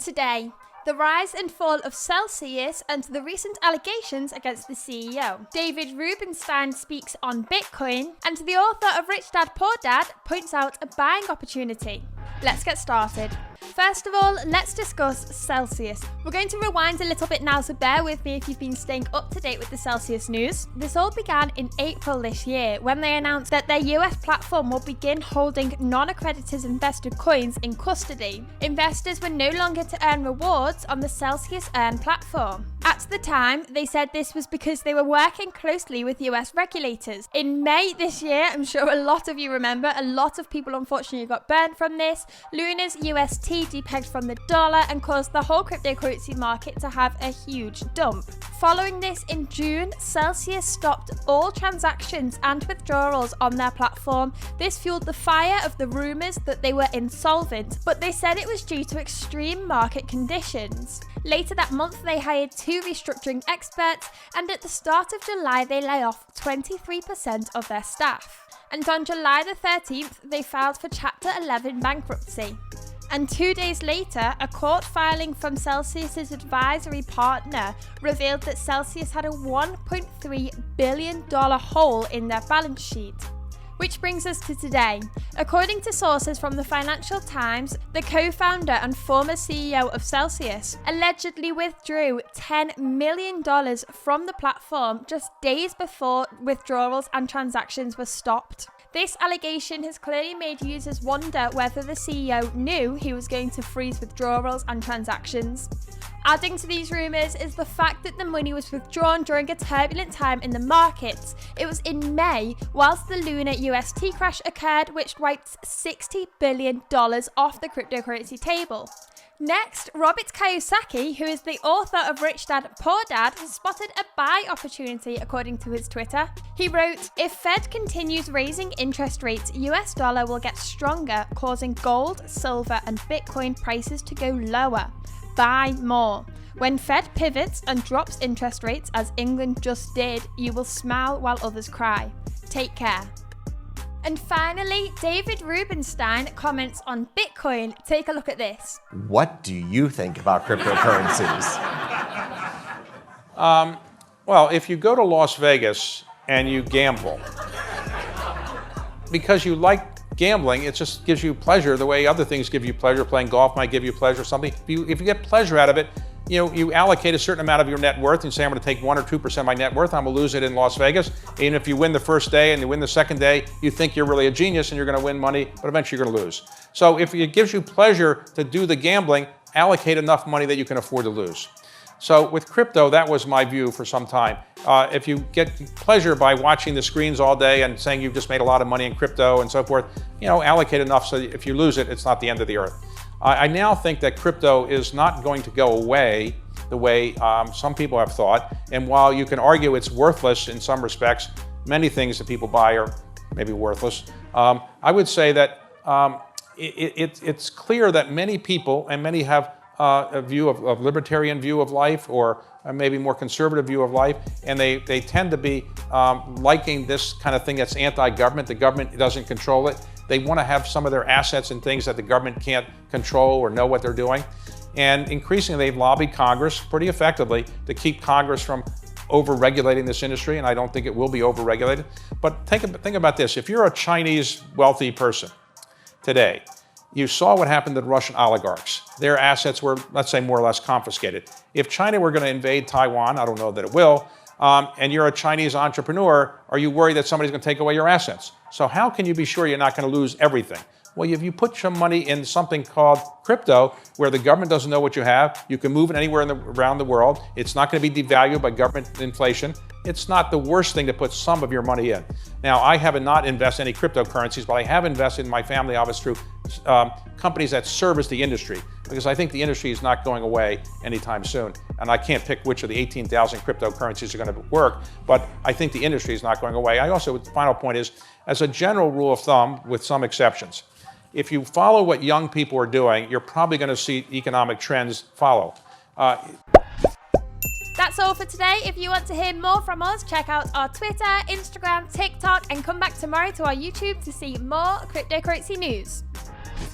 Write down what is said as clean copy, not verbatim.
Today, the rise and fall of Celsius and the recent allegations against the CEO. David Rubenstein speaks on Bitcoin, and the author of Rich Dad Poor Dad points out a buying opportunity. Let's get started. First of all, let's discuss Celsius. We're going to rewind a little bit now, so bear with me if you've been staying up to date with the Celsius news. This all began in April this year when they announced that their US platform will begin holding non-accredited investor coins in custody. Investors were no longer to earn rewards on the Celsius Earn platform. At the time, they said this was because they were working closely with US regulators. In May this year, I'm sure a lot of you remember, a lot of people unfortunately got burned from this. Luna's UST depegged from the dollar and caused the whole cryptocurrency market to have a huge dump. Following this, in June, Celsius stopped all transactions and withdrawals on their platform. This fueled the fire of the rumours that they were insolvent, but they said it was due to extreme market conditions. Later that month, they hired 2 restructuring experts, and at the start of July, they lay off 23% of their staff. And on July the 13th, they filed for Chapter 11 bankruptcy. And 2 days later, a court filing from Celsius's advisory partner revealed that Celsius had a $1.3 billion hole in their balance sheet. Which brings us to today. According to sources from the Financial Times, the co-founder and former CEO of Celsius allegedly withdrew $10 million from the platform just days before withdrawals and transactions were stopped. This allegation has clearly made users wonder whether the CEO knew he was going to freeze withdrawals and transactions. Adding to these rumours is the fact that the money was withdrawn during a turbulent time in the markets. It was in May, whilst the Luna UST crash occurred, which wiped $60 billion off the cryptocurrency table. Next, Robert Kiyosaki, who is the author of Rich Dad Poor Dad, has spotted a buy opportunity according to his Twitter. He wrote, "If Fed continues raising interest rates, US dollar will get stronger, causing gold, silver and Bitcoin prices to go lower. Buy more. When Fed pivots and drops interest rates, as England just did, you will smile while others cry. Take care." And finally, David Rubenstein comments on Bitcoin. Take a look at this. What do you think about cryptocurrencies? Well, if you go to Las Vegas and you gamble, because you like gambling, it just gives you pleasure the way other things give you pleasure. Playing golf might give you pleasure or something. If you get pleasure out of it, you allocate a certain amount of your net worth and say, I'm going to take 1 or 2% of my net worth, I'm going to lose it in Las Vegas. Even if you win the first day and you win the second day, you think you're really a genius and you're going to win money, but eventually you're going to lose. So if it gives you pleasure to do the gambling, allocate enough money that you can afford to lose. So with crypto, that was my view for some time. If you get pleasure by watching the screens all day and saying you've just made a lot of money in crypto and so forth, allocate enough so that if you lose it, it's not the end of the earth. I now think that crypto is not going to go away the way some people have thought. And while you can argue it's worthless in some respects, many things that people buy are maybe worthless. I would say that it's clear that many people, and many have a view of libertarian view of life, or a maybe more conservative view of life, and they tend to be liking this kind of thing that's anti-government. The government doesn't control it. They want to have some of their assets in things that the government can't control or know what they're doing. And increasingly, they've lobbied Congress pretty effectively to keep Congress from over-regulating this industry, and I don't think it will be over-regulated. But think about this. If you're a Chinese wealthy person today, you saw what happened to the Russian oligarchs. Their assets were, let's say, more or less confiscated. If China were going to invade Taiwan, I don't know that it will, and you're a Chinese entrepreneur, are you worried that somebody's going to take away your assets? So how can you be sure you're not going to lose everything? Well, if you put some money in something called crypto, where the government doesn't know what you have, you can move it anywhere around the world. It's not going to be devalued by government inflation. It's not the worst thing to put some of your money in. Now, I have not invested in any cryptocurrencies, but I have invested in my family office through companies that service the industry, because I think the industry is not going away anytime soon. And I can't pick which of the 18,000 cryptocurrencies are going to work, but I think the industry is not going away. I also, the final point is, as a general rule of thumb, with some exceptions, if you follow what young people are doing, you're probably going to see economic trends follow. That's all for today. If you want to hear more from us, check out our Twitter, Instagram, TikTok, and come back tomorrow to our YouTube to see more cryptocurrency news.